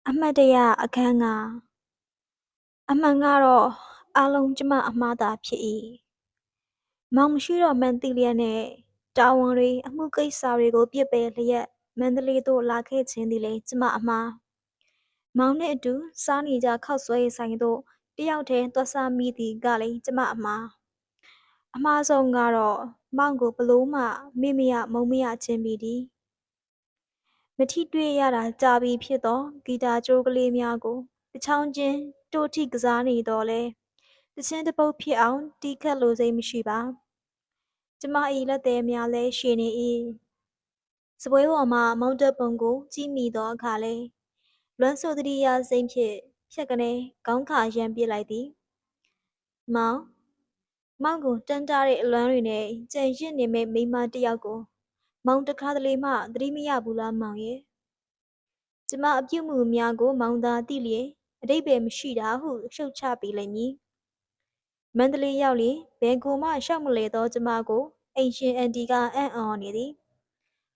အမှတ်တရအခန်းကအမှန်ကတော့အားလုံးကျမအမှားသာဖြစ်၏မောင်မရှိတော့မှန်းသိလျက်နဲ့တာဝန်တွေအမှုကိစ္စတွေကိုပြစ်ပယ်လျက်မန္တလေးသို့လာခဲ့ခြင်းသည်လည်းကျမအမှားမောင်နှင့်အတူစားနေကြခောက်ဆွဲဆိုင်သို့တယောက်တည်းသွားစားမိသည်ကလည်းကျမအမှားအမှားဆုံးကတော့မောင်ကိုဘလို့မှမေ့မရမုန်းမရခြင်းမည်သည်မထိတွေ့ရတာကြာပြီဖြစ်သောဂီတာကြိုးကလေးများကိုတစ်ချောင်းချင်းတို့ထိကစားနေတော့လဲတချင်းတစ်ပုတ်ဖြစ်အောင်တီးခတ်လိုစိတ်မရှိပါကျမ၏လက်သေးများလည်းရှည်နေ၏စပွဲပေါ်မှမောင်းတက်ပုံကိုကြည့်မိသောအခါလဲလွမ်းဆိုသတိရစိတ်ဖြင့်ဖြတ်ကနေခေါင်းခါရမ်းပစ်လိုက်သည်မောင်ကိုတန်းတားတဲ့အလွမ်းတွေနဲ့ကြံရစ်နေမဲ့မိန်းမတစ်ယောက်ကိုမောင်တခါတလေမှသတိမရဘူးလားမောင်ရဲ့ကျမအပြုတ်မှုများကိုမောင်သာသိလျင်အတိတ်ပဲမရှိတာဟုရှုတ်ချပေးလိမ့်မည်မန္တလေးရောက်လျင်ဘယ်ကိုမှရှောက်မလဲသောကျမကိုအိမ်ရှင်အန်တီကအံ့ဩနေသည်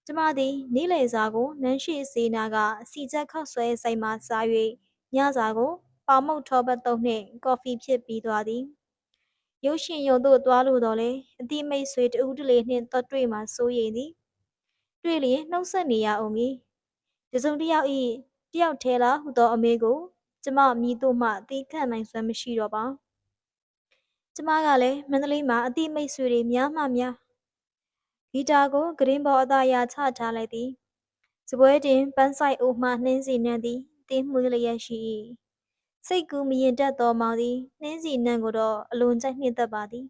ကျမသည်နေ့လယ်စာကိုနန်းရှိစေနာကစီချက်ခောက်ဆွဲဆိုင်မှစား၍ညစာကိုပေါမုတ်ထောပတ်တုံးနှင့်ကော်ဖီဖြစ်ပြီးသွားသည်ရုပ်ရှင်ရုံသို့သွားလိုတော့လဲအတိမိတ်ဆွေတဦးတလေနှင့်တော့တွေ့မှစိုးရိမ်သည်တွေ့လျင်နှုတ်ဆက်နေရအောင်မည်တစုံတစ်ယောက်၏တယောက်ထဲလားဟုသောအမေကိုကျမမြည်တို့မှသိခံနိုင်စွမ်းမရှိတော့ပါကျမကလည်းမန္တလေးမှာအတိမိတ်ဆွေတွေများမှများဂီတာကိုဂရင်းဘော်အသားရချထားလိုက်သည်စပွဲတင်ပန်းဆိုင်အိုမှနှင်းစီနှံသည်တင်းမွေးလျက်ရှိ၏စိတ်ကူးမရင်တတ်သောမောင်သည်နှင်းစီနှံကိုတော့အလွန်ကြိုက်နှစ်သက်ပါသည်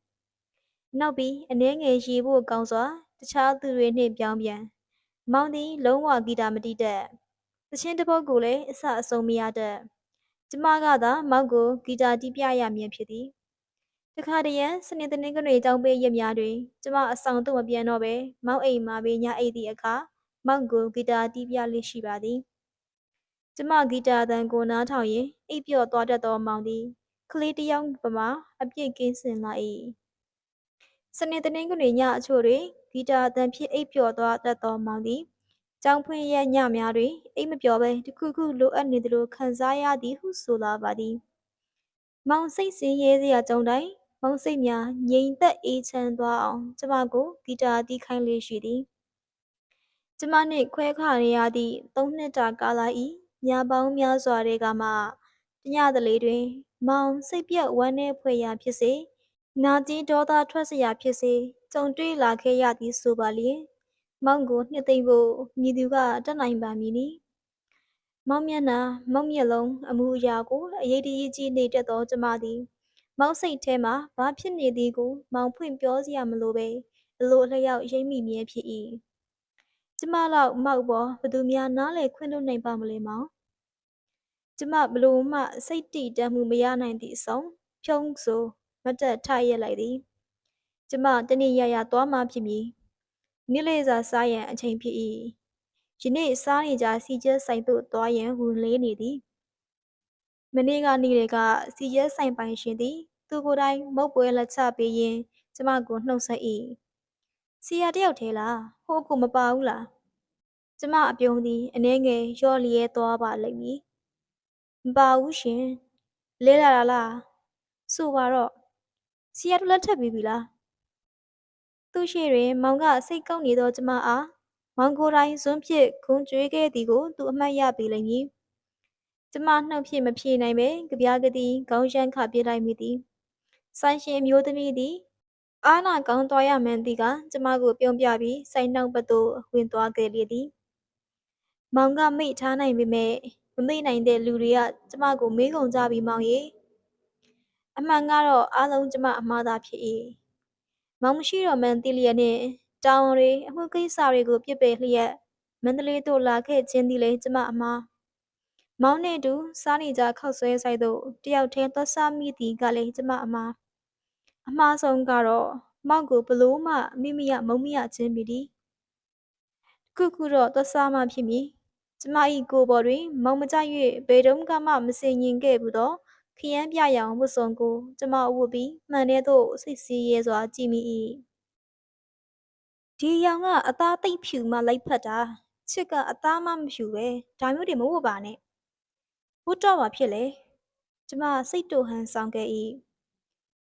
နောက်ပြီးအနှဲငယ်ရေဖို့ကောင်းစွာတခြားသူတွေနှင့်ပြောင်းပြန်မောင်သည်လုံးဝဂီတာမတီးတတ်သချင်းတစ်ပုဒ်ကိုလည်းအဆအဆုံးမရတတ်ကျမကသာမောင်ကိုဂီတာတီးပြရမည်ဖြစ်သည်တခါတရံစနေတနင်္ဂနွေကျောင်းပေးရက်များတွင်ကျမအဆောင်သို့မပြန်တော့ပဲမောင်အိမ်မှာပဲညအိပ်သည့်အခါမောင်ကိုဂီတာတီးပြလေးရှိပါသည်ကျမဂီတာအသံကိုနားထောင်ရင်အိပ်ပျော်သွားတတ်သောမောင်သည်ကလေးတစ်ယောက်ပမာအပြည့်ကင်းစင်လာ၏စနေတနင်္ဂနွေညအချို့တွင်ဂီတာအသံဖြင့်အိပ်ပျော်သွားတတ်သောမောင်သည်ကျောင်းဖွင့်ရက်ညများတွင်အိပ်မပျော်ပဲတစ်ခုခုလိုအပ်နေသလိုခံစားရသည်ဟုဆိုလာပါသည်မောင်စိတ်ဆင်းရဲစရာကြုံတိုင်းမောင်စိတ်များငြိမ်သက်အေးချမ်းသွားအောင်ကျမကိုဂီတာတီးခိုင်းလေးရှိသည်ကျမနှင့်ခွဲခါနေရသည့်3 နှစ်တာကာလ၏ညပေါင်းများစွာထဲကမှတညတလေတွင်မောင်စိတ်ပြတ်ဝမ်းနည်းဖွယ်ရာဖြစ်စေနာကျင်ဒေါသထွက်เสียဖြစ်စေကြုံတွေ့လာခဲ့ရသည်ဆိုပါလျင်မောင်ကိုနှစ်သိမ့်ဖို့မည်သူကတတ်နိုင်ပါမည်နည်းမောင်မျက်နှာမောင်မျက်လုံးအမူအရာကိုအရေးတကြီးကြည့်နေတတ်သောကျမသည်မောင်စိတ်ထဲမှာဘာဖြစ်နေသည်ကိုမောင်ဖွင့်ပြောစရာမလိုပဲအလိုအလျောက်ရိပ်မိမြဲဖြစ်၏ကျမလောက်မောက်ပေါ်ဘသူများနားလေခွင့်လွှတ်နိုင်ပါမလဲမောင်ကျမဘလို့မှစိတ်တည်တတ်မှုမရနိုင်သည့်အဆုံးဖြုံးဆိုမတက်ထရက်လိုက်သည်ကျမတနေ့ရရသွားမှဖြစ်မည်နေ့လေစာစားရန်အချိန်ဖြစ်၏ယနေ့စားနေကြစီကျဲဆိုင်သို့သွားရန်ဝန်လေးနေသည်မနေ့ကနေ့လေကစီကျဲဆိုင်ပိုင်ရှင်သည်သူကိုယ်တိုင်မုတ်ပွဲလက်ချပေးရင်းကျမကိုနှုတ်ဆက်၏စီယာတယောက်ထဲလားဟိုကိုမပါဘူးလားကျမအပြုံးသည်အနှဲငယ်ရော့လျဲသွားပါလိမ့်မည်မပါဘူးရှင်လဲလာလားဆိုပါတော့စီယာတို့လက်ထပ်ပြီးပြီလားသူရှိတွင်မောင်ကစိတ်ကောက်နေသောကျမအားမောင်ကိုယ်တိုင်ဇွန်းဖြစ်ခွန်းကြွေးခဲ့သည်ကိုသူအမှတ်ရပေလိမ့်မည်ကျမနှုတ်ဖြင့်မဖြေနိုင်ပဲကြပြားကတိခေါင်းရမ်းခပြစ်လိုက်မိသည်ဆိုင်ရှင်အမျိုးသမီးသည်အားနာကောင်းသွားရမှန်းသည်ကကျမကိုပြုံးပြပြီးဆိုင်နှောက်ဘက်သို့ဝင်သွားခဲ့လေသည်မောင်ကမိထားနိုင်ပေမဲ့မမိနိုင်တဲ့လူတွေကကျမကိုမေးကုန်ကြပြီမောင်ရေအမှန်ကတော့အားလုံးကျမအမှားသာဖြစ်၏မောင်မရှိတော့မှန်းသိလျက်နှင့်တာဝန်တွေအမှုကိစ္စတွေကိုပြစ်ပယ်လျက်မန္တလေးသို့လာခဲ့ခြင်းသည်လည်းကျမအမှားမောင်နှင့်အတူစားနေကြခောက်ဆွဲဆိုင်သို့တယောက်တည်းသွားစားမိသည်ကလည်းကျမအမှားအမှားဆုံးကတော့မောင်ကိုဘလို့မှမိမရမုံမရခြင်းမည်သည်ခုခုတော့သွားစားမှဖြစ်မည်ကျမ၏ကိုယ်ပေါ်တွင်မောင်မကြ၍ဘယ်တုန်းကမှမစင်ញင်ခဲ့ဘူးသောခရမ်းပြရောင်ဝတ်စုံကိုကျမဝတ်ပြီးမှန်ထဲသို့စိတ်ဆင်းရဲစွာကြည့်မိ၏ဒီရောင်ကအသားသိပ်ဖြူမှလိုက်ဖက်တာချစ်ကအသားမှမဖြူပဲဒါမျိုးတွေမဝတ်ပါနဲ့ ဘုတော့ဘာဖြစ်လဲကျမစိတ်တူဟန်ဆောင်ခဲ့၏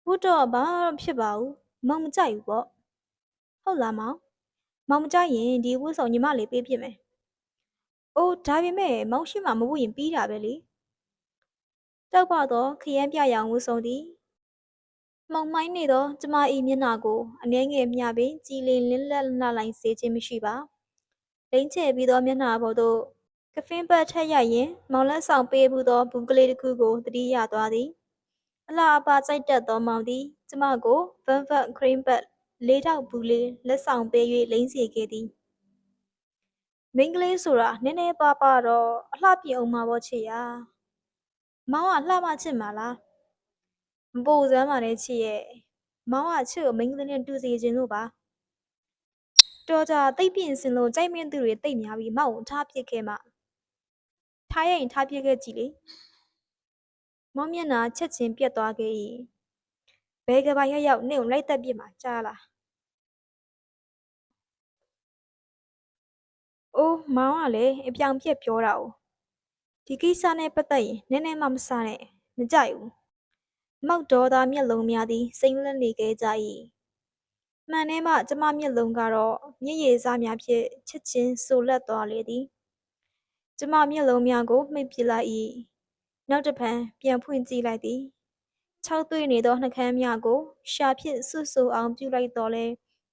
ဘုတော့ဘာမှဖြစ်ပါဘူးမောင်မကြိုက်ဘူးပေါ့ဟုတ်လားမောင်မကြိုက်ရင်ဒီဝတ်ဆောင်ညီမလေးပေးဖြစ်မယ်အိုးဒါပေမဲ့မောင်ရှိမှမဝတ်ရင်ပြီးတာပဲလေတောက်ပတော့ခရမ်းပြရောင်ဝတ်ဆောင်သည်မှောင်မိုင်းနေသောကျမ၏မျက်နှာကိုအငဲငယ်မျှပင်ကြည်လင်လင်းလက်လှလိုက်စေခြင်းမရှိပါလိမ့်ချဲပြီးသောမျက်နှာပေါ်သို့ကဖင်းပတ်ထက်ရရင်မောင်လက်ဆောင်ပေးဘူးသောဘူးကလေးတစ်ခုကိုတတိယသွားသည်အလှအပကြိုက်တတ်သောမောင်သည်ကျမကိုဗန်ဗတ်ခရင်းပတ်လေးထောက်ဘူးလေးလက်ဆောင်ပေး၍လိမ့်စေခဲ့သည်မိန်းကလေးဆိုတာနည်းနည်းပါးပါးတော့အလှပြအောင်မှာပေါ့ချစ်ရာမောင်ကလှမချစ်မှာလားမပိုစမ်းပါနဲ့ချစ်ရဲ့မောင်ကချစ်ကိုမိန်းကလေးနဲ့တူစီခြင်းလို့ပါတော်ကြတိတ်ပြင်းစင်လို့ကြိုက်မင်းသူတွေတိတ်များပြီးမောင်ကိုထားပစ်ခဲ့မှထားရရင်ထားပစ်ခဲ့ကြည့်လေမောင်မျက်နှာချက်ချင်းပြတ်သွားခဲ့၏ဘဲကဘာရောက်နင့်ကိုလိုက်သက်ပြစ်မှာကြားလားအိုးမောင်ကလည်းအပြောင်ပြက်ပြောတာ哦ဒီကိစ္စနဲ့ပတ်သက်ရင်နည်းနည်းမှမဆနဲ့မကြိုက်ဘူးမောက်ဒေါ်သားမျက်လုံးများသည်စိမ့်လက်နေခဲ့ကြ၏မှန်ထဲမှကျမမျက်လုံးကတော့မျက်ရည်စများဖြင့်ချက်ချင်းဆိုလက်သွားလေသည်ကျမမျက်လုံးများကိုမှိတ်ပစ်လိုက်၏နောက်တစ်ဖန်ပြန်ဖွင့်ကြည့်လိုက်သည်ခြောက်သွေ့နေသောနှကမ်းများကိုရှာဖြင့်ဆွတ်ဆိုအောင်ပြုလိုက်တော့လဲ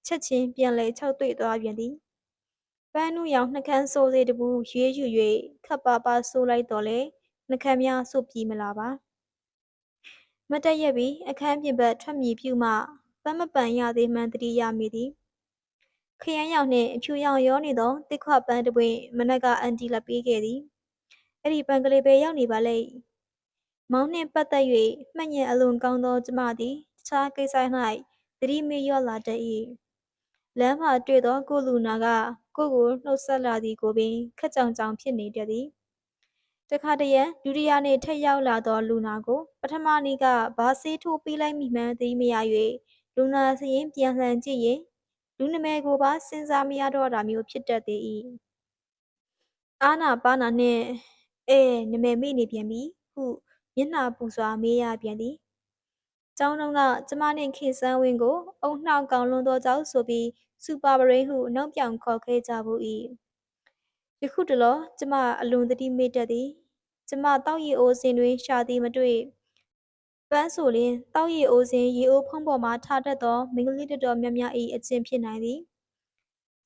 ချက်ချင်းပြန်လဲခြောက်သွေ့သွားပြန်သည်ပန်းနုရောင်နှကမ်းစိုးစေးတပူရွေးယူ၍ခပ်ပါပါဆိုးလိုက်တော့လဲနှကမ်းများဆုတ်ပြေးမလာပါမတ်တက်ရက်ပြီးအခန်းပြင်ဘက်ထွက်မည်ပြုမှပန်းမပန်ရသေးမှန်းသတိရမိသည်ခရမ်းရောင်နှင့်အဖြူရောင်ရောနေသောတစ်ခွပန်းတစ်ပွင့်မနက်ကအန်တီလာပေးခဲ့သည်အဲ့ဒီပန်းကလေးပဲရောက်နေပါလေမောင်နှင့်ပတ်သက်၍မှတ်ဉဏ်အလွန်ကောင်းသောကျမသည်တခြားကိစ္စ၌သတိမေ့လျော့လာတတ်၏လမ်းမှာတွေ့သောကိုလူနာကကိုကိုနှုတ်ဆက်လာသည်ကိုပင်ခက်ကြောင်ကြောင်ဖြစ်နေတတ်သည်တခါတရံဒုတိယနေ့ထက်ရောက်လာသောလူနာကိုပထမနေ့ကဘာဆေးထိုးပေးလိုက်မိမှန်းသိမရ၍လူနာစရင်ပြန်လှန်ကြည့်ရင်လူနမဲကိုပါစဉ်းစားမရတော့တာမျိုးဖြစ်တတ်သေး၏အာနာပါနာနှင့်နမဲမေ့နေပြန်ပြီဟုမျက်နှာပူစွာမေးရပြန်သည်ကျောင်းတော်ကကျမနှင့်ခေစန်းဝင်းကိုအုံနှောက်ကောင်းလွန်သောကြောင့်ဆိုပြီးစူပါပရိဟုနောက်ပြောင်ခေါ်ခဲ့ကြဘူး၏ယခုတလောကျမအလွန်သတိမေ့တတ်သည်ကျမတောက်ရည်အိုးစင်တွင်ရှာသည်မတွေ့ပန်းဆိုလျှင်တောက်ရည်အိုးစင်ရေအိုးဖုံးပေါ်မှထားတတ်သောမိန်းကလေးတော်တော်များများ၏အကျင့်ဖြစ်နိုင်သည်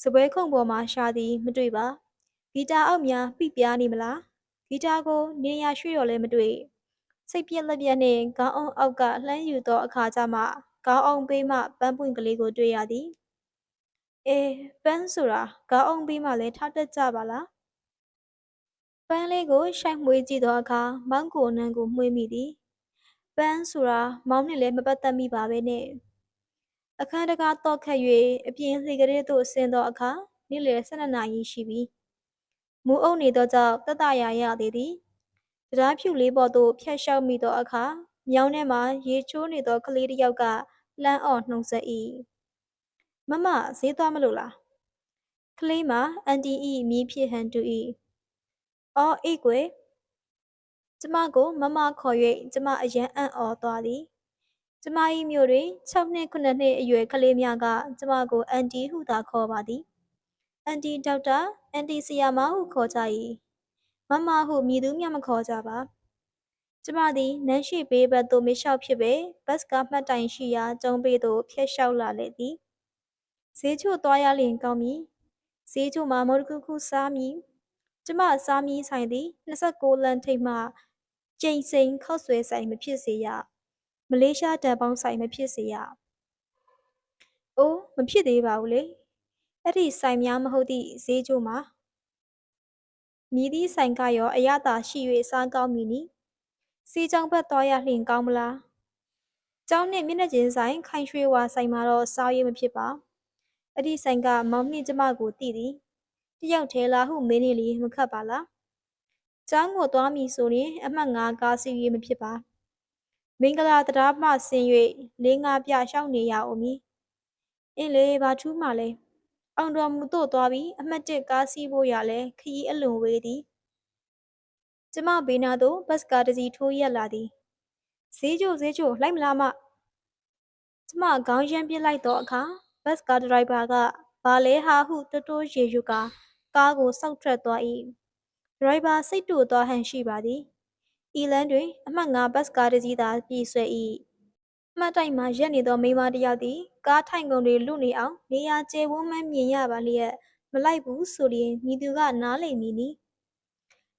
စပွဲခုံပေါ်မှရှာသည်မတွေ့ပါဂီတာအောက်များပိပြားနေမလားဂီတာကိုနေရာရွှေ့တော့လည်းမတွေ့စိတ်ပြက်လက်ပြက်နှင့်ခေါင်းအုံအောက်ကလှမ်းယူသောအခါကျမှခေါင်းအုံပေးမှပန်းပွင့်ကလေးကိုတွေ့ရသည်ပန်းဆိုတာခေါင်းအုံပေးမှလည်းထားတတ်ကြပါလားပန်းလေးကိုရှိုက်မွေးကြည့်သောအခါမောင်ကိုနန်းကိုမှွေးမိသည်ပန်းဆိုတာမောင်နှင့်လည်းမပတ်သက်မိပါပဲနဲ့အခန်းတကားတော့ခတ်၍အပြင်လှေကလေးသို့ဆင်းသောအခါနေ့လယ်12နာရီရှိပြီမူးအုပ်နေသောကြောင့်တရာရသေးသည်တရားဖြူလေးပေါ်သို့ဖြတ်လျှောက်မိသောအခါမြောင်းထဲမှရေချိုးနေသောကလေးတစ်ယောက်ကလှမ်းအော်နှုတ်ဆက်၏မမဈေးသွားမလို့လားကလေးမှာအန်တီ၏မြည်ဖြစ်ဟန်တူ၏အော်အေးကွယ်ကျမကိုမမခေါ်၍ကျမအယံအံ့ဩသွားသည်ကျမ၏မြို့တွင်6နှစ်9နှစ်အရွယ်ကလေးများကကျမကိုအန်တီဟုသာခေါ်ပါသည်အန်တီဒေါက်တာအန်တီဆီယာမဟုခေါ်ကြ၏မမဟုမည်သူမျှမခေါ်ကြပါကျမသည်နန်းရှိဘေးဘက်သို့မလျှောက်ဖြစ်ပေဘတ်စကားမှတ်တိုင်ရှိရာကျုံးဘေးသို့ဖြတ်လျှောက်လာလေသည်ဈေးချို့သွားရလျင်ကောင်းမည်ဈေးချို့မှာမုတ်တခုခုစားမည်ကျမစားမည်ဆိုင်သည်26လမ်းထိပ်မှကျိန်စိန်ခောက်ဆွဲဆိုင်မဖြစ်စေရမလေးရှားတန်ပေါင်းဆိုင်မဖြစ်စေရအိုးမဖြစ်သေးပါဘူးလေအဲ့ဒီဆိုင်များမဟုတ်သည့်ဈေးချို့မှာမြည်သည့်ဆိုင်ကရောအရသာရှိ၍စားကောင်းမည်နီစီးကြောင်ဘက်သွားရလျင်ကောင်းမလားကျောင်းနှင့်မျက်နှာချင်းဆိုင်ခိုင်ရွှေဝါဆိုင်မှာတော့စားရမဖြစ်ပါအဲ့ဒီဆိုင်ကမောင်နှင့်ကျမကိုတည်သည်တယောက်သေးလားဟုမင်းနေလီမခတ်ပါလားကျောင်းကိုသွားမည်ဆိုရင်အမှတ်9ကားစီးရမဖြစ်ပါမင်္ဂလာတရားမှဆင်း၍4-5ပြရှောက်နေရအောင်မည်အင်းလေဘာထူးမှလဲအောင်တော်မူသို့သွားပြီးအမှတ်1ကားစီးဖို့ရလဲခရီးအလွန်ဝေးသည် ကျမဘေးနာသို့ဘတ်ကားတစ်စီးထိုးရက်လာသည်ဈေးချိုလိုက်မလားမကျမခေါင်းရမ်းပစ်လိုက်သောအခါဘတ်ကားဒရိုက်ဘာကဘာလဲဟာဟုတိုးရေရွကာကားကိုစောက်ထွက်သွား၏ဒရိုက်ဘာစိတ်တူသွားဟန်ရှိပါသည်ဤလမ်းတွင်အမှတ်5ဘတ်ကားတစ်စီးသာပြေးဆွဲ၏မှတ်တိုက်မှရက်နေသောမိန်းမတစ်ယောက်သည်ကားထိုင်ကုန်တွေလွတ်နေအောင်နေရာကျယ်ဝန်းမှန်းမြင်ရပါလျက်မလိုက်ဘူးဆိုလျင်မည်သူကနားလိမ့်မည်နီ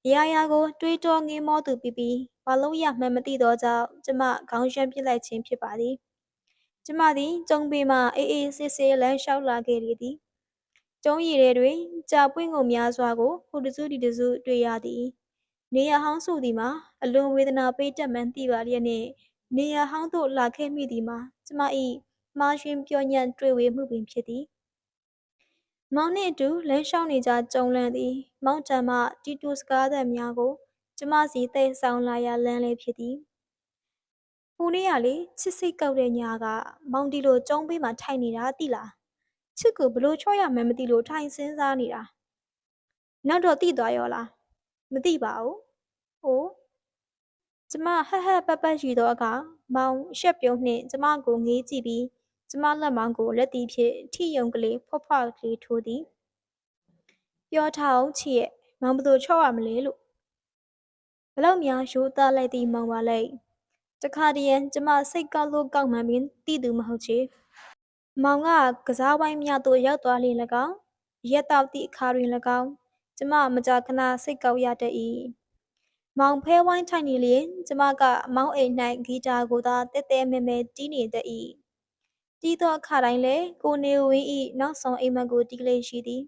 အရာရာကိုတွေးတောငေးမောသူပြီးပြီးဘာလို့ရမှန်းမသိသောကြောင့်ကျမခေါင်းရမ်းပစ်လိုက်ခြင်းဖြစ်ပါသည်ကျမသည်ကျုံပေမှအေးအေးဆေးဆေးလမ်းလျှောက်လာခဲ့လေသည်ကျုံးရည်ထဲတွင်ကြာပွင့်ကုန်များစွာကိုဟိုတစုဒီတစုတွေ့ရသည်နေရဟောင်းဆိုသည်မှာအလွန်ဝေဒနာပေးတတ်မှန်းသိပါလျက်နှင့်နေရဟောင်းသို့လာခဲ့မိသည်မှာကျမ၏မှားယွင်းပြောညံ့တွေ့ဝေမှုပင်ဖြစ်သည်မောင်နှင့်အတူလမ်းလျှောက်နေကြကျုံလန့်သည်မောင်တံမှတီတူစကားသံများကိုကျမစီသယ်ဆောင်လာရာလမ်းလေးဖြစ်သည်ဟိုနေ့ကလေချစ်စိတ်ကောက်တဲ့ညာကမောင်ဒီလိုကျုံးပေးမှထိုင်နေတာသိလားချစ်ကိုဘလို့ချော့ရမှန်းမသိလို့ထိုင်စဉ်းစားနေတာနောက်တော့သိသွားရောလားမသိပါဘူးဟိုကျမဟက်ဟက်ပတ်ပတ်ရှိသောအခါမောင်ရှက်ပြုံးနှင့်ကျမကိုငေးကြည့်ပြီးကျမလက်မောင်းကိုလက်တီဖြင့်ထိယုံကလေးဖွားဖွားကလေးထိုးသည်ပြောထားအောင်ချစ်ရဲ့မောင်ဘသူချော့ရမလဲလို့ဘလောက်များရိုးသားလိုက်သည့်မောင်ပါလိမ့်တခါတည်းကျမစိတ်ကောက်လို့ကောက်မှန်းပင်သိသူမဟုတ်ချေမောင်ကစားဝိုင်းများသို့ရောက်သွားလျင်၎င်းရက်တောက်သည့်အခါတွင်၎င်းကျမမကြာခဏစိတ်ကောက်ရတတ်၏မောင်ဖဲဝိုင်းထိုင်နေလျင်ကျမကမောင်အိမ်၌ဂီတာကိုသာတဲတဲမဲမဲတီးနေတတ်၏တီးသောအခါတိုင်းလည်းကိုနေဝင်း၏နောက်ဆုံးအိမ်မက်ကိုတီးလေရှိသည်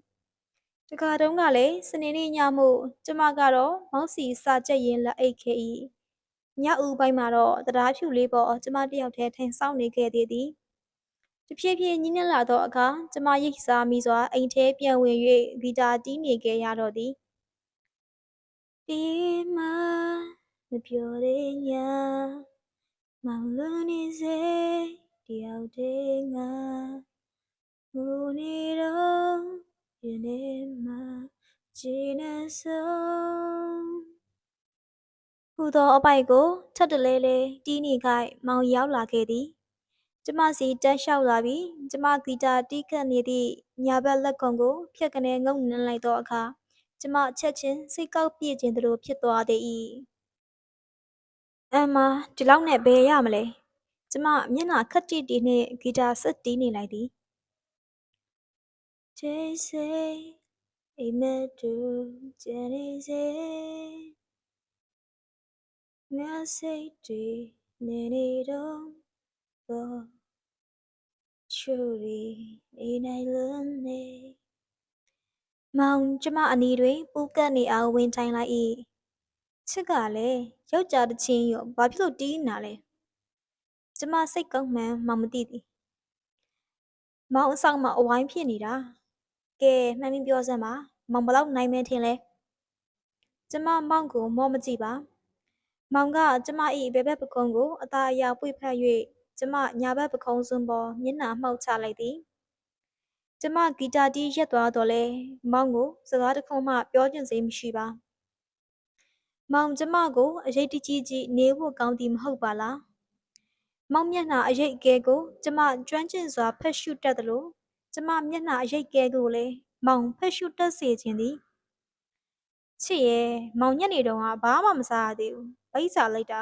တခါတုန်းကလည်းစနေနေ့ညမှုကျမကတော့မောင်စီစာချက်ရင်းလက်အိတ်ခဲ့၏ညဦးပိုင်းမှာတော့တရားဖြူလေးပေါ်ကျမတယောက်တည်းထိုင်ဆောင်နေခဲ့သေးသည်တဖြည်းဖြည်းညှင်းနှက်လာသောအခါကျမရိတ်စားမိစွာအိမ်ထဲပြန်ဝင်၍ဂီတာတီးနေခဲ့ရတော့သည်ဒီမှာမပြောတဲ့ညမောင်လွန်နေစေတယောက်တည်းငါငိုနေတော့ရင်ထဲမှာခြေနဲ့ဆုံးဟူသောအပိုက်ကိုထပ်တလဲလဲတီးနေခိုက်မောင်ရောက်လာခဲ့သည်ကျမစီတက်လျှောက်လာပြီးကျမဂီတာတီးခတ်နေသည့်ညာဘက်လက်ကုံကိုဖြတ်ကနေငုံနှမ်းလိုက်သောအခါကျမချက်ချင်းစိတ်ကောက်ပြည့်ခြင်းတို့ဖြစ်သွားသည်၏အမ်မာဒီလောက်နဲ့ဘယ်ရမလဲကျမမျက်နှာခက်တီတီနှင့်ဂီတာဆက်တီးနေလိုက်သည်ချေးစေအိမ်မက်တူကျန်နေစေငါစိတ်တွေနေနေတော့ဘောချိုရီနေနိုင်လွန်းနေမောင်ကျမအနီးတွင်ပူကတ်နေအောင်ဝင်ထိုင်လိုက်၏ချစ်ကလည်းယောက်ျားတစ်ချင်းရောဘာဖြစ်လို့တီးနေတာလဲကျမစိတ်ကောက်မှန်းမောင်မသိသည်မောင်အဆောင်မှာအဝိုင်းဖြစ်နေတာကဲမှန်ပြီးပြောစမ်းပါမောင်ဘလောက်နိုင်မဲထင်လဲကျမမောင်ကိုမောမကြည့်ပါမောင်ကကျမ၏ဘဲဘက်ပခုံးကိုအသာအရာပွေဖက်၍ကျမညာဘက်ပခုံးစွန်းပေါ်မျက်နှာမှောက်ချလိုက်သည်ကျမဂီတာတီးရက်သွားတော့လဲမောင်ကိုစကားတစ်ခုမှပြောချင်စိတ်မရှိပါမောင်ကျမကိုအရေးတကြီးကြီးနေဖို့ကောင်းသည်မဟုတ်ပါလားမောင်မျက်နှာအရိပ်အကဲကိုကျမကျွမ်းကျင်စွာဖက်ရှုတတ်သလိုကျမမျက်နှာအရိပ်ကဲကိုလည်းမောင်ဖက်ရှုတတ်စေခြင်းသည်ချစ်ရဲ့မောင်ညက်နေတော့ဘာမှမစားရသေးဘူးဗိတ်စာလိုက်တာ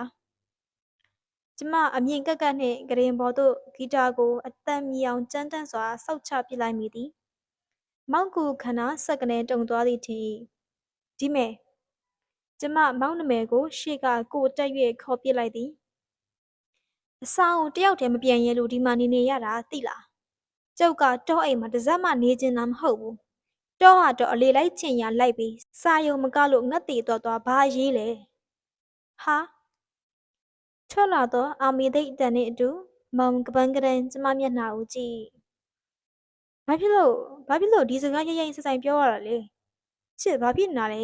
ကျမအမြင်ကက်ကက်နှင့်ဂရင်ဘော်သို့ဂီတာကိုအတန်မြည်အောင်ကြမ်းတမ်းစွာဆောက်ချပစ်လိုက်မိသည်မောင်ကူခန္ဓာစက်ကနေတုံသွားသည်ထင်၏ဒီမဲ့ကျမမောင်နမယ်ကိုရှေ့ကကိုတက်၍ခေါ်ပစ်လိုက်သည်အဆောင်တယောက်တည်းမပြန်ရဲလို့ဒီမှာနေရတာသိလားကျုပ်ကတော့အိမ်မှာတစ်စက်မှနေချင်တာမဟုတ်ဘူးတော့အလေလိုက်ချင်ရလိုက်ပြီးစာယုံမကလို့ငတ်တည်သွားဘာရေးလဲဟာထွက်လာတော့အောင်မီသိတ်တန်နဲ့အတူမောင်ကပန်းကရန်ကျမမျက်နှာကိုကြည့်ဘာဖြစ်လို့ဒီစကားရိုက်ဆိုင်ပြောရတာလဲချစ်ဘာဖြစ်နေတာလဲ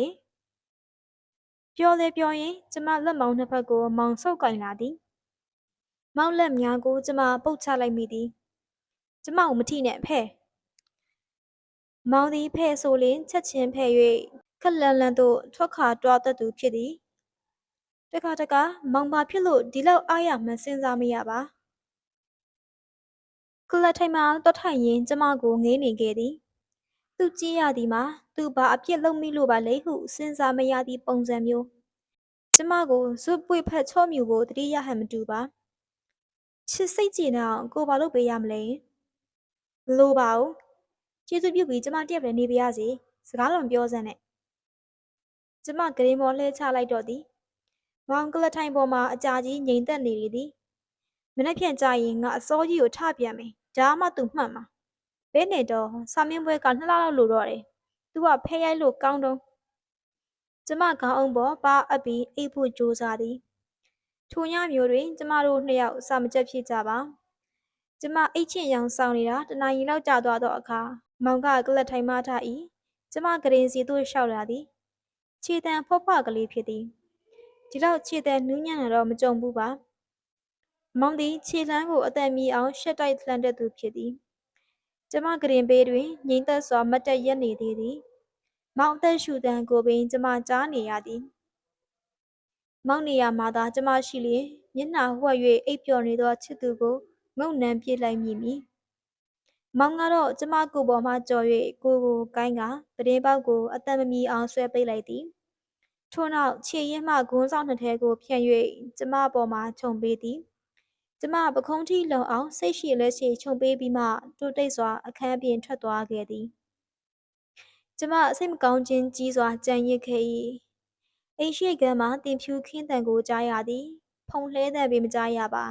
ပြောလဲပြောရင်ကျမလက်မောင်းနှစ်ဖက်ကိုမောင်ဆုပ်ကင်လာသည်မောင်လက်များကိုကျမပုတ်ချလိုက်မိသည်ကျမကိုမထိနဲ့ဖဲ့မောင်သည်ဖဲ့ဆိုလျင်ချက်ချင်းဖဲ့၍ခက်လန်လန်သို့ထွက်ခါတွားတတ်သူဖြစ်သည် တခါတခါမောင်ဘာဖြစ်လို့ဒီလောက်အားရမှန်းစဉ်းစားမရပါကလတ်ထိုင်မှာတော့ထိုင်ရင်ကျမကိုငေးနေခဲ့သည်သူကြည့်ရသည်မှာသူဘာအပြစ်လုပ်မိလို့ပါလဲဟုစဉ်းစားမရသည့်ပုံစံမျိုးကျမကိုဇွတ်ပွေဖက်ချော့မြူကိုတတိယဟန်မတူပါချစ်စိတ်ကြည်နာကိုဘာလို့ပေးရမလဲမလိုပါဘူးကျေးဇူးပြုပြီးကျမတယောက်တည်းနေပါရစေစကားလုံးပြောစမ်းနဲ့ကျမဂရင်မော်လှဲချလိုက်တော့သည်မောင်ကလထိုင်ပေါ်မှာအကြာကြီးငြိမ်သက်နေလေသည်မနေ့ဖြန်ကြရင်ငါအစောကြီးကိုထပြန်မယ်ဒါမှသူမှတ်မှာဘဲနေတော့စာမင်းပွဲက2 လလောက်လိုတော့တယ်သူကဖဲရိုက်လို့ကောင်းတော့ကျမခေါင်းအုံပေါ်ပါအပ်ပြီးအိပ်ဖို့ကြိုးစားသည်ထိုညမျိုးတွင်ကျမတို့2 ယောက်စာမကျက်ဖြစ်ကြပါကျမအိတ်ချင်ရောင်ဆောင်နေတာတနာရီလောက်ကြာသွားသောအခါမောင်ကကလတ်ထိုင်မှထ၏ကျမဂရင်စီသို့လျှောက်လာသည်ခြေတံဖွားဖွားကလေးဖြစ်သည်ဒီလောက်ခြေတံနူးညံ့လာတော့မကြုံဘူးပါမောင်သည်ခြေလှမ်းကိုအသက်မီအောင်ရှက်တိုက်လှမ်းတတ်သူဖြစ်သည်ကျမဂရင်ဘေးတွင်ငြိမ်သက်စွာမတ်တက်ရက်နေသေးသည်မောင်အသက်ရှူတံကိုပင်ကျမကြားနေရသည်မောင်နေရမှသာကျမရှိလျင်မျက်နှာဝှက်၍အိပ်ပျော်နေသောချစ်သူကိုငုံနှံပြေးလိုက်မိမည်မောင်ကတော့ကျမကိုယ်ပေါ်မှကြော်၍ကိုကိုင်းကပတင်းပေါက်ကိုအသက်မမီအောင်ဆွဲပိတ်လိုက်သည်ထို့နောက်ခြေရင်းမှဂွန်းဆောင်နှစ်ထဲကိုဖြန့်၍ကျမပေါ်မှခြုံပေးသည်ကျမပခုံးထိလုံအောင်စိတ်ရှည်လက်ရှည်ခြုံပေးပြီးမှတိုးတိတ်စွာအခန်းပြင်ထွက်သွားခဲ့သည်ကျမစိတ်မကောင်းခြင်းကြီးစွာကြံ့ရစ်ခဲ့၏အိမ်ရှိကမ်းမှတင်ဖြူခင်းတံကိုကြားရသည်ဖုန်လှဲတံပင်မကြားရပါ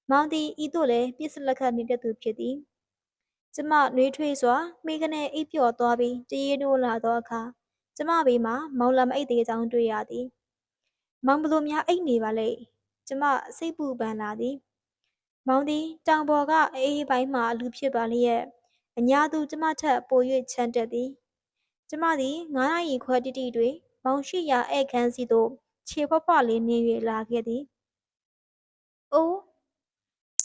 မောင်သည်ဤသို့လည်းပြစ်စလက်ခတ်နေတတ်သူဖြစ်သည်ကျမနှွေးထွေးစွာမိကနေအိပ်ပျော်သွားပြီးတရေနိုးလာသောအခါကျမဘေးမှာမောင်လမအိတ်သေးကြောင်းတွေ့ရသည်မောင်ဘလို့များအိတ်နေပါလေကျမစိတ်ပူပန်လာသည်မောင်သည်တောင်ပေါ်ကအေးပိုင်းမှလူဖြစ်ပါလျက်အညာသူကျမထက်ပို၍ချမ်းတက်သည်ကျမသည်9 နာရီခွဲတိတိတွင်မောင်ရှိရာဧည့်ခန်းစီသို့ခြေဖွားဖွားလေးနင်း၍လာခဲ့သည်အိုး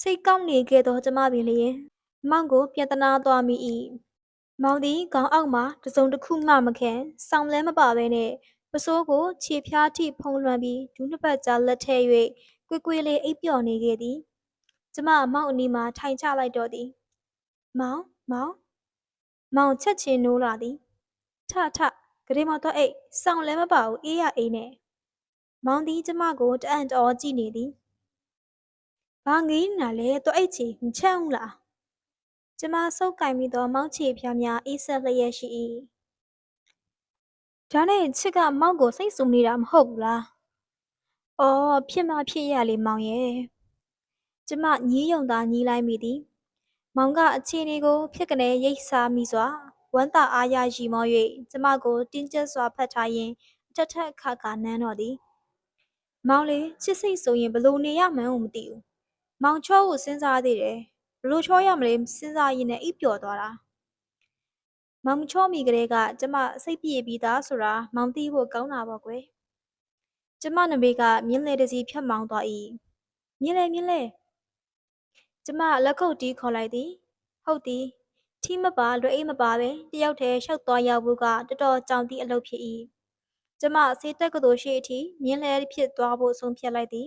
စိတ်ကောက်နေခဲ့သောကျမပင်လျင်မောင်ကိုပြန်တနာသွားမိ၏မောင်သည်ခေါင်းအောက်မှတစုံတစ်ခုမှမခံစောင်းလဲမပါဘဲနဲ့ပစိုးကိုခြေဖျားထိဖုံးလွှမ်းပြီးဒူးနှစ်ပတ်ကြားလက်ထဲ၍ကွေ့ကွေ့လေးအိပ်ပျော်နေခဲ့သည်ကျမမောင်အနီးမှထိုင်ချလိုက်တော့သည်မောင်မောင်ချက်ချင်းနိုးလာသည်ထဂရေမော်တော့အိတ်စောင်းလဲမပါဘူးအေးရအေးနဲ့မောင်သည်ကျမကိုတအံ့တော်ကြည့်နေသည်ဘာငေးနေတာလဲတော့အိတ်ချီမချမ်းဘူးလားကျမဆုပ်ကင်မိသောမောင်ချေဖျားများအေးဆက်လျက်ရှိ၏ဒါနဲ့ချစ်ကမောင်ကိုစိတ်ဆူနေတာမဟုတ်ဘူးလားအော်ဖြစ်မှဖြစ်ရလေမောင်ရဲ့ကျမညီးယုံသာညီးလိုက်မိသည်မောင်ကအခြေအနေကိုဖြစ်ကနေရိတ်စားမိစွာဝမ်းသာအားရရီမော၍ကျမကိုတင်းကျပ်စွာဖတ်ထားရင်းအထက်ထက်ခါခါနမ်းတော်သည်မောင်လေးချစ်စိတ်ဆိုရင်ဘလို့နေရမှန်းကိုမသိဘူးမောင်ချောကိုစဉ်းစားသေးတယ်ဘလို့ချောရမလဲစဉ်းစားရင်းနဲ့အိပ်ပျော်သွားတာမောင်ချောမိကလေးကကျမစိတ်ပြေပြီးသားဆိုတာမောင်သိဖို့ကောင်းတာပေါ့ကွယ်ကျမနဘေးကမြင်းလေတစီဖြတ်မောင်းသွား၏မြင်းလေကျမလက်ခုပ်တီးခေါ်လိုက်သည်ဟုတ်သည်ထီးမပါလွယ်အိတ်မပါပဲတယောက်တည်းရှောက်သွားရောက်ဖို့ကတော်တော်ကြောင်သည့်အလုပ်ဖြစ်၏ကျမဆေးတက်ကသိုလ်ရှိအထိမြင်းလဲဖြစ်သွားဖို့ဆုံးဖြတ်လိုက်သည်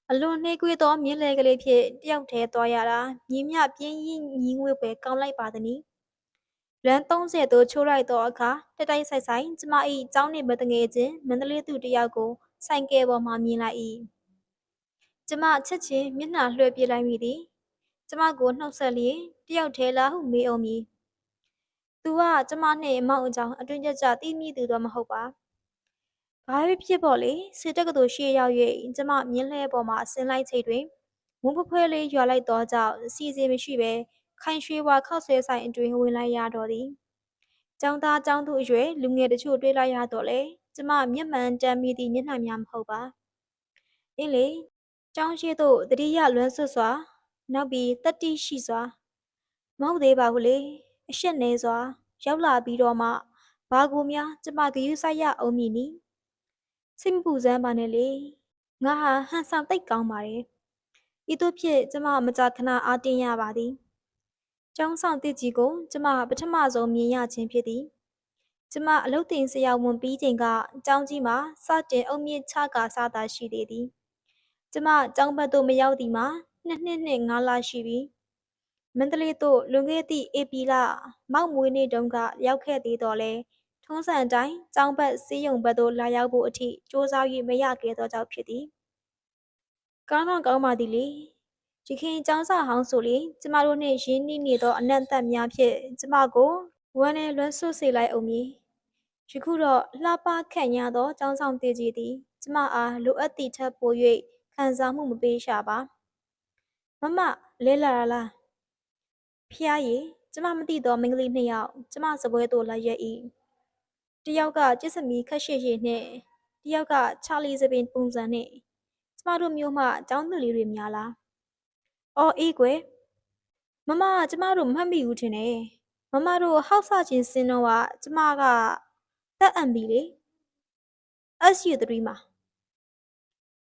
အလွန်နှေးကွေးသောမြင်းလဲကလေးဖြစ်တယောက်တည်းသွားရတာမြင်းမြပြင်းရင်ညီငွေပဲကောင်းလိုက်ပါသည်လမ်း30သို့ချိုးလိုက်သောအခါတိုက်တိုက်ဆိုင်ဆိုင်ကျမ၏ကျောင်းနေမတငယ်ချင်းမန္တလေးသူတယောက်ကိုဆိုင်ကယ်ပေါ်မှမြင်လိုက်၏ကျမချက်ချင်းမျက်နှာလွှဲပြေးလိုက်မိသည်ကျမကိုနှုတ်ဆက်လျင်တယောက်တည်းလားဟုမေးအောင်မည်သူကကျမနှင့်မောင်အကြောင်းအတွင်ကြကြသိမိသူတော့မဟုတ်ပါဘာဖြစ်ပေါ့လေစေတက်ကတူရှေ့ရောက်၍ကျမမြင်းလှဲပေါ်မှဆင်းလိုက်ချိန်တွင်ဝန်းဖဖွဲလေးရွာလိုက်သောကြောင့်စီစဉ်မရှိဘဲခိုင်ရွှေဝါခောက်ဆွဲဆိုင်အတွင်ဝင်လိုက်ရတော့သည်ကျောင်းသားကျောင်းသူအရွယ်လူငယ်တချို့တွေ့လိုက်ရတော့လေကျမမျက်မှန်တမ်းမိသည့်မျက်နှာများမဟုတ်ပါအင်းလေကျောင်းရှိသို့တတိယလွမ်းဆွစွာနောက်ပြီးတတိရှိစွာမဟုတ်သေးပါဘူးလေအရှက်နေစွာရောက်လာပြီးတော့မှဘာကိုများကျမဂရုစိုက်ရအောင်မည်နီစိတ်မပူစမ်းပါနဲ့လေငါဟာဟန်ဆောင်သိပ်ကောင်းပါတယ်ဤသို့ဖြင့်ကျမမကြာခဏအားတင်းရပါသည်ကျောင်းဆောင်တစ်ကြီးကိုကျမပထမဆုံးမြင်ရခြင်းဖြစ်သည် ကျမအလုပ်တင်ဆရာဝန်ပြီးချိန်ကကျောင်းကြီးမှာစတင်အုတ်မြစ်ချကာစသာရှိသေးသည်။ကျမကျောင်းဘက်သို့မရောက်သည်မှာ2 နှစ်နှင့်5 လရှိပြီ။မန္တလေးသို့လွန်ခဲ့သည့်ဧပြီလမောက်မွေးနေ့တုန်းကရောက်ခဲ့သေးသော်လည်းထုံးစံအတိုင်းကျောင်းဘက်ဆေးရုံဘက်သို့လာရောက်ဖို့အထိကြိုးစား၍မရခဲ့သောကြောင့်ဖြစ်သည်။ကောင်းတော့ကောင်းပါသည်လေ။ယခင်ကျောင်းစာဟောင်းဆိုလေကျမတို့နှင့်ရင်းနှီးနေသောအနံ့သက်များဖြင့်ကျမကိုဝမ်းနည်းလွန်းဆွတ်စေလိုက်အောင်မည်။ယခုတော့လှပခန့်ညားသောကျောင်းဆောင်သေးကြီးသည်ကျမအားလိုအပ်သည့်ထက်ပို၍ခံစားမှုမပေးရှာပါ။မမလဲလာလား။ဖျားရည်ကျမမသိသောမိန်းကလေး2 ယောက်ကျမစပွဲသို့လာရက်၏။တစ်ယောက်ကကျစ်စမီခက်ရှည်ရှည်နှင့်တစ်ယောက်ကချာလီစပင်ပုံစံနှင့်ကျမတို့မျိုးမှကျောင်းသူလေးတွေများလား။အော်အေးကွယ်မမကျမတို့မမှတ်မိဘူးထင်တယ်။မမတို့ဟောက်ဆချင်းစင်းတော့ကကျမကတက်အံပြီလေ SU3 မှာ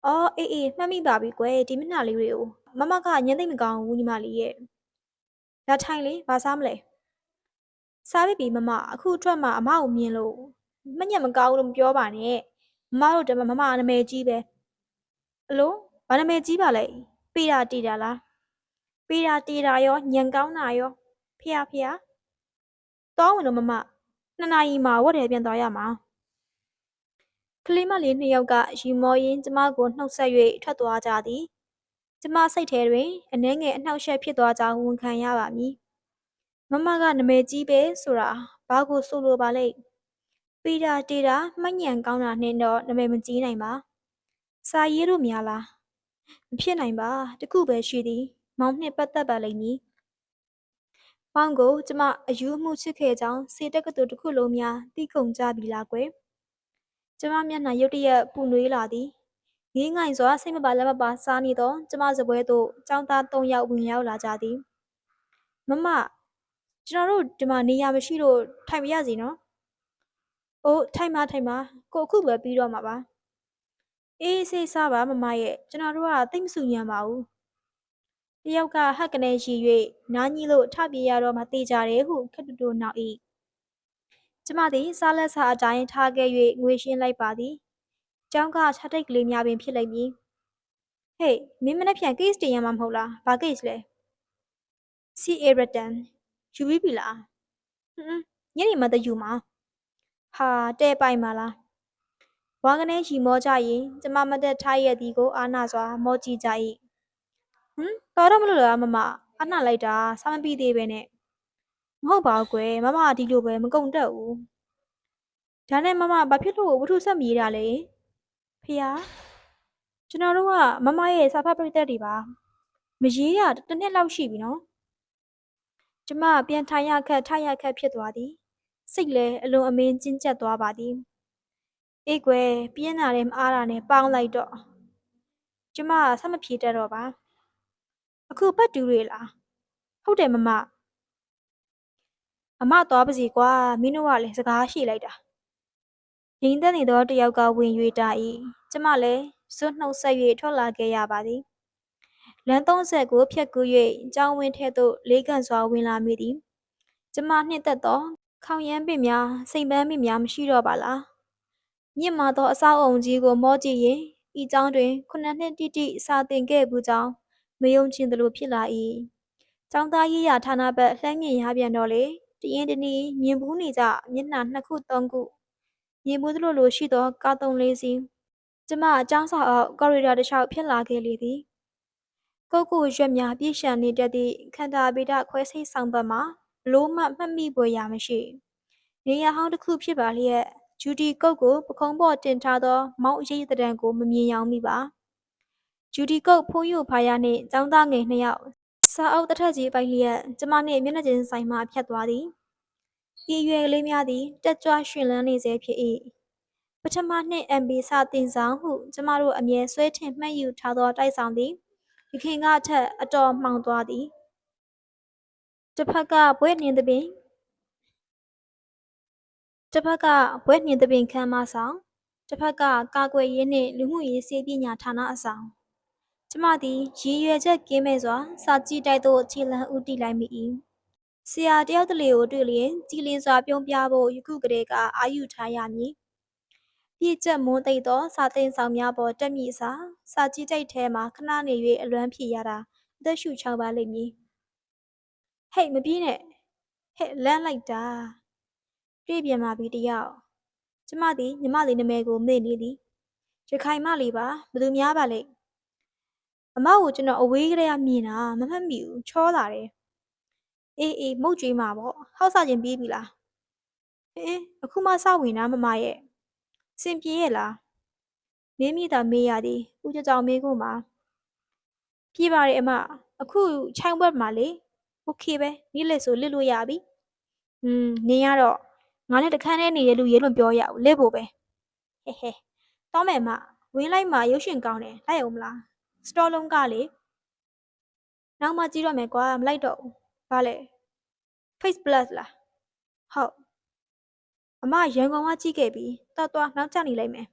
အော်အေးမှတ်မိပါပြီကွယ်ဒီမျက်နှာလေးတွေကိုမမကညံသိမ့်မကောင်းဘူးညီမလေးရဲ့လာထိုင်လေဘာစားမလဲစားပြီမမအခုအတွက်မှအမကိုမြင်လို့မညံ့မကောင်းလို့မပြောပါနဲ့မမတို့တမမနာမည်ကြီးပဲအလိုဘာနာမည်ကြီးပါလဲပေတာတီတာလားပေတာတီတာရောညံကောင်းတာရောဖျားတောင်းဝင်တော့မမ2 နာရီမှာဝတ်တယ်ပြန်သွားရမှာကလေးမလေး2 ယောက်ကရီမောရင်းကျမကိုနှုတ်ဆက်၍ထွက်သွားကြသည်ကျမစိတ်ထဲတွင်အနှဲငယ်အနှောက်အယှက်ဖြစ်သွားကြောင်းဝန်ခံရပါမည်မမကနာမည်ကြီးပဲဆိုတာဘာကိုဆိုလိုပါလိမ့်ပီတာတေတာမှတ်ညံကောင်းတာနှင့်တော့နာမည်မကြီးနိုင်ပါစာရေးတို့များလားမဖြစ်နိုင်ပါတခုပဲရှိသည်မောင်နှင့်ပတ်သက်ပါလိမ့်မည်ပေါင်းကိုကျမအယူအမှုချစ်ခဲ့ကြောင်းစေတက္ကသိုလ်တစ်ခုလုံးများသိကုန်ကြပြီလားကွယ်ကျမမျက်နှာရုတ်တရက်ပူနွေးလာသည်ငင်းငိုင်စွာစိတ်မပါလက်မပါစားနေသောကျမစပွဲသို့ကျောင်းသား3 ယောက်ဝင်ရောက်လာကြသည်မမကျွန်တော်တို့ဒီမှာနေရာမရှိလို့ထိုင်မရစီနော်အိုးထိုင်ပါကိုအခုပဲပြီးတော့မှာပါအေးဆေးစားပါမမရဲ့ကျွန်တော်တို့ကသိမ့်မဆူညံပါဘူးတယောက်ကဟက်ကနေရှိ၍နားကြီးလို့ထပြေးရတော့မှတေးကြတယ်ဟုခက်တူတူနောက်၏ကျမသည်စားလက်စားအတိုင်းထားခဲ့၍ငွေရှင်းလိုက်ပါသည်ကျောင်းကခြားတိတ်ကလေးများပင်ဖြစ်လိမ့်မည်ဟေးမင်းမနှက်ဖြန်ကိစ္စတင်ရမှာမဟုတ်လားဘာကိစ္စလဲ CA return ယူပြီးပြီလားညနေမှတယူမှာဟာတဲ့ပိုင်ပါလားဝါကနေရီမောကြရင်ကျမမသက်ထားရသည်ကိုအာနာစွာမောကြည့်ကြ၏တော်တော့မလို့လားမမအာနာလိုက်တာစားမပြီးသေးပဲနဲ့မဟုတ်ပါဘူးကွယ်မမဒီလိုပဲမကုန်တတ်ဘူးဒါနဲ့မမဘာဖြစ်လို့ဝတ္ထုဆက်မရေးတာလဲဖေယားကျွန်တော်တို့ကမမရဲ့စာဖတ်ပရိသတ်တွေပါမရေးရတစ်နှစ်လောက်ရှိပြီနော်ကျမပြန်ထိုင်ရခက်ထရခက်ဖြစ်သွားသည်စိတ်လည်းအလွန်အမင်းကျဉ်ကျပ်သွားပါသည်အေးကွယ်ပြင်းတာနဲ့မအားတာနဲ့ပေါင်းလိုက်တော့ကျမဆက်မဖြေတတ်တော့ပါအခုပတ်တူးတွေလားဟုတ်တယ်မမအမသွားပါစီကွာမင်းတို့ကလည်းစကားရှိလိုက်တာငိမ့်သက်နေသောတယောက်ကဝင်၍တာ၏ကျမလည်းစွတ်နှုတ်ဆက်၍ထွက်လာခဲ့ရပါသည်လမ်း30ကိုဖြတ်ကူး၍ကျောင်းဝင်းထဲသို့လေးကန်စွာဝင်လာမိသည်ကျမနှစ်သက်သောခေါင်ရမ်းပင်များစိန်ပန်းပင်များမရှိတော့ပါလားမြင့်မာသောအဆောက်အုံကြီးကိုမောကြည့်ရင်ဤကျောင်းတွင်9 နှစ်တိတိစာသင်ခဲ့ဘူးကြောင်းမယုံချင်သလိုဖြစ်လာ၏ကျောင်းသားရေးရာဌာနဘက်လှမ်းမြင်ရပြန်တော့လေတရင်တနည်းမြင်ဘူးနေကြမျက်နှာ2 ခု 3 ခုမြင်ဘူးသလိုရှိသောကား3 4 စီးကျမအကျောင်းဆောင်အောက်ကော်ရီဒါတစ်လျှောက်ဖြစ်လာခဲ့လေသည်ကိုကိုရွက်များပြည့်ရှံနေတတ်သည့်ခန္ဓာဗေဒခွဲစိတ်ဆောင်ဘက်မှာဘလို့မှမှတ်မိဖွယ်ရာမရှိနေရာဟောင်းတစ်ခုဖြစ်ပါလျက်ဂျူဒီကုတ်ကိုပခုံးပေါ်တင်ထားသောမောင်းအရေးတံကိုမမြင်ရောင်မိပါဂျူဒီကုတ်ဖုံးယူဖားရနှင့်ចောင်းသားငယ်2 ယောက်စာအုပ်တစ်ထပ်ကြီးပိုက်လျက်ကျမနှင့်မျက်နှာချင်းဆိုင်မှဖြတ်သွားသည်ဤရွယ်ကလေးများသည်တက်ကြွရှင်လန်းနေစေဖြစ်၏ပထမနှစ် MB စာတင်ဆောင်ဟုကျမတို့အမြဲဆွဲထင်မှတ်ယူထားသောတိုက်ဆောင်သည်ယခင်ကထက်အတော်မှောင်သွားသည်တစ်ဖက်ကဘွဲ့နှင်းသဖြင့်ခန်းမဆောင်တစ်ဖက်ကကာကွယ်ရေးနှင့်လူမှုရေးစေပညာဌာနအဆောင်ကျမသည်ရည်ရွယ်ချက်ကင်းမဲ့စွာစာကြည့်တိုက်သို့ခြေလှမ်းဦးတည်လိုက်မိ၏ ဆရာတယောက်တလေကိုတွေ့လျင်ကြည်လင်စွာပြုံးပြဖို့ယခုကတည်းကအာယူထားရမည်ပြည့်ကျက်မွန်းသိပ်သောစာသင်ဆောင်များပေါ်တက်မည်အစားစာကြည့်တိုက်ထဲမှာခဏနေ၍အလွမ်းဖြေရတာအသက်ရှူချောင်ပါလိမ့်မည်ဟိတ်မပြေးနဲ့ဟဲ့လန့်လိုက်တာတွေ့ပြန်ပါပြီတယောက်ကျမသည်ညီမလေးနာမည်ကိုမေ့နေသည်ရခိုင်မလေးပါဘသူများပါလိမ့်အမကိုကျွန်တော်အဝေးကလေးကမြင်တာမမှတ်မိဘူးချောလာတယ်အေးမုတ်ကြွေးမှာပေါ့ဟောက်စားခြင်းပြီးပြီလားအခုမှစဝင်တာမမရဲ့စင်ပြေရဲ့လားမင်းမိသာမေးရသည်ဦးကြောင်မေးခွန်းမှာပြေပါတယ်အမအခုချိုင်းဘက်မှာလေโอเคပဲနေ့လက်ဆိုလစ်လို့ရပြီနေရတော့ငါနဲ့တခန်းထဲနေတဲ့လူရေလို့ပြောရအောင်လစ်ဖို့ပဲဟဲတောင်းမယ်မဝင်းလိုက်မှာရုပ်ရှင်ကောင်းတယ်လိုက်အောင်မလားစတော်လုံးကလေနောက်မှကြည့်တော့မယ်ကွာမလိုက်တော့ဘူးဘာလဲ Face Plus လားဟုတ်အမရန်ကုန်ကကြည့်ခဲ့ပြီတော်နောက်ကျနေလိုက်မယ်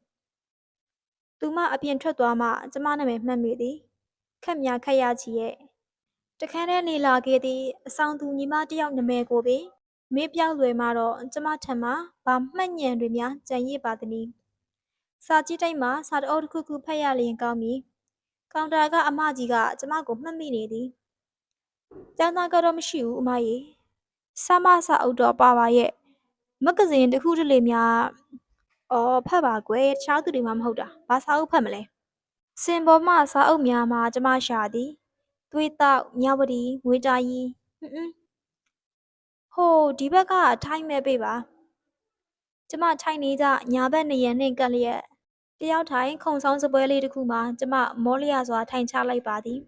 သူမအပြင်ထွက်သွားမှကျမနာမည်မှတ်မိသည်ခက်များခက်ရချီရဲ့တခန်းထဲနေလာခဲ့သည်အဆောင်သူညီမတယောက်နာမည်ကိုပင်မေးပြောင်းလွယ်မှတော့ကျမထံမှဘာမှတ်ညံတွေများကြံရစ်ပါသည်နီစာကြည့်တိုက်မှာစာတအုပ်တစ်ခုခုဖတ်ရလျင်ကောင်းမည်ကောင်တာကအမကြီးကကျမကိုမှတ်မိနေသည်ကျောင်းသားကတော့မရှိဘူးအမကြီးစာအုပ်တော့ပါပါရဲ့မဂ္ဂဇင်းတစ်ခုတလေများဖတ်ပါကွယ်တခြားသူတွေမှမဟုတ်တာဘာစာအုပ်ဖတ်မလဲစင်ပေါ်မှစာအုပ်များမှာကျမရှာသည်သွေးတောက်မြဝတီငွေတာရီဟိုဒီဘက်ကထိုင်းမဲ့ပေးပါကျမထိုင်နေကြညာဘက်နေရန်နှင့်ကပ်လျက်တယောက်ထိုင်ခုံဆောင်စပွဲလေးတစ်ခုမှာကျမမောလျစွာထိုင်ချလိုက်ပါသည်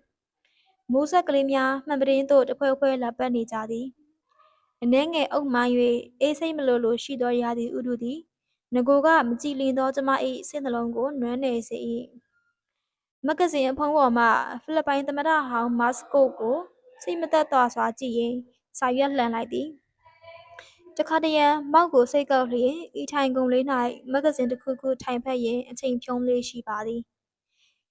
မိုးဆက်ကလေးများမှန်ပတင်းသို့တဖွဲဖွဲလာပတ်နေကြသည်အနှဲငယ်အုပ်မှ၍အေးစိတ်မလိုရှိသောရာသီဥတုသည်ငကိုကမကြည်လင်သောကျမ၏စိတ်နှလုံးကိုနွမ်းနယ်စေ၏မဂ္ဂဇင်းအဖုံးပေါ်မှဖိလစ်ပိုင်သမ္မတဟောင်းမာစကိုကိုစိတ်မသက်သာစွာကြည့်ရင်စာရွက်လှန်လိုက်သည်တခါတရံမောက်ကိုစိတ်ကောက်လျင်ဤထိုင်ကုန်လေး၌မဂ္ဂဇင်းတစ်ခုခုထိုင်ဖက်ရင်အချိန်ဖြုံးလေးရှိပါသည်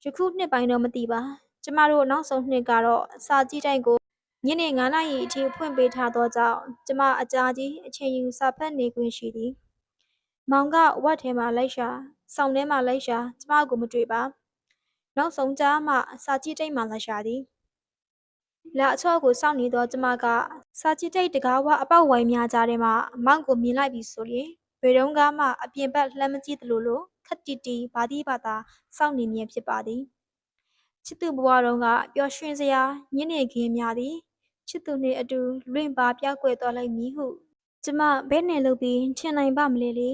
ယခုနှစ်ပိုင်းတော့မသိပါကျမတို့နောက်ဆုံးနှစ်ကတော့စာကြည့်တိုက်ကိုညနေ9 နာရီအထိဖွင့်ပေးထားသောကြောင့်ကျမအကြာကြီးအချိန်ယူစာဖတ်နေခွင့်ရှိသည်မောင်ကဝက်ထဲမှာလိုက်ရှာဆောင်းထဲမှာလိုက်ရှာကျမကိုမတွေ့ပါနောက်ဆုံးကြားမှစာကြည့်တိုက်မှလာရှာသည်လာအချော့ကိုစောင့်နေသောကျမကစာကြည့်တိုက်တကားဝအပေါက်ဝိုင်းများကြားထဲမှမောင်ကိုမြင်လိုက်ပြီဆိုရင်ဘယ်တော့မှအပြင်ဘက်လှမ်းမကြည့်သလိုခက်တီဘာတိဘာသာစောင့်နေမြဲဖြစ်ပါသည်ချစ်သူဘဝတုန်းကပျော်ရွှင်စရာညနေခင်းများသည်ချစ်သူနှင့်အတူလွင့်ပါပြောက်ကွယ်သွားလိမ့်မည်ဟုကျမဘယ်နဲ့လုပ်ပြီးထင်နိုင်ပါမလဲလေ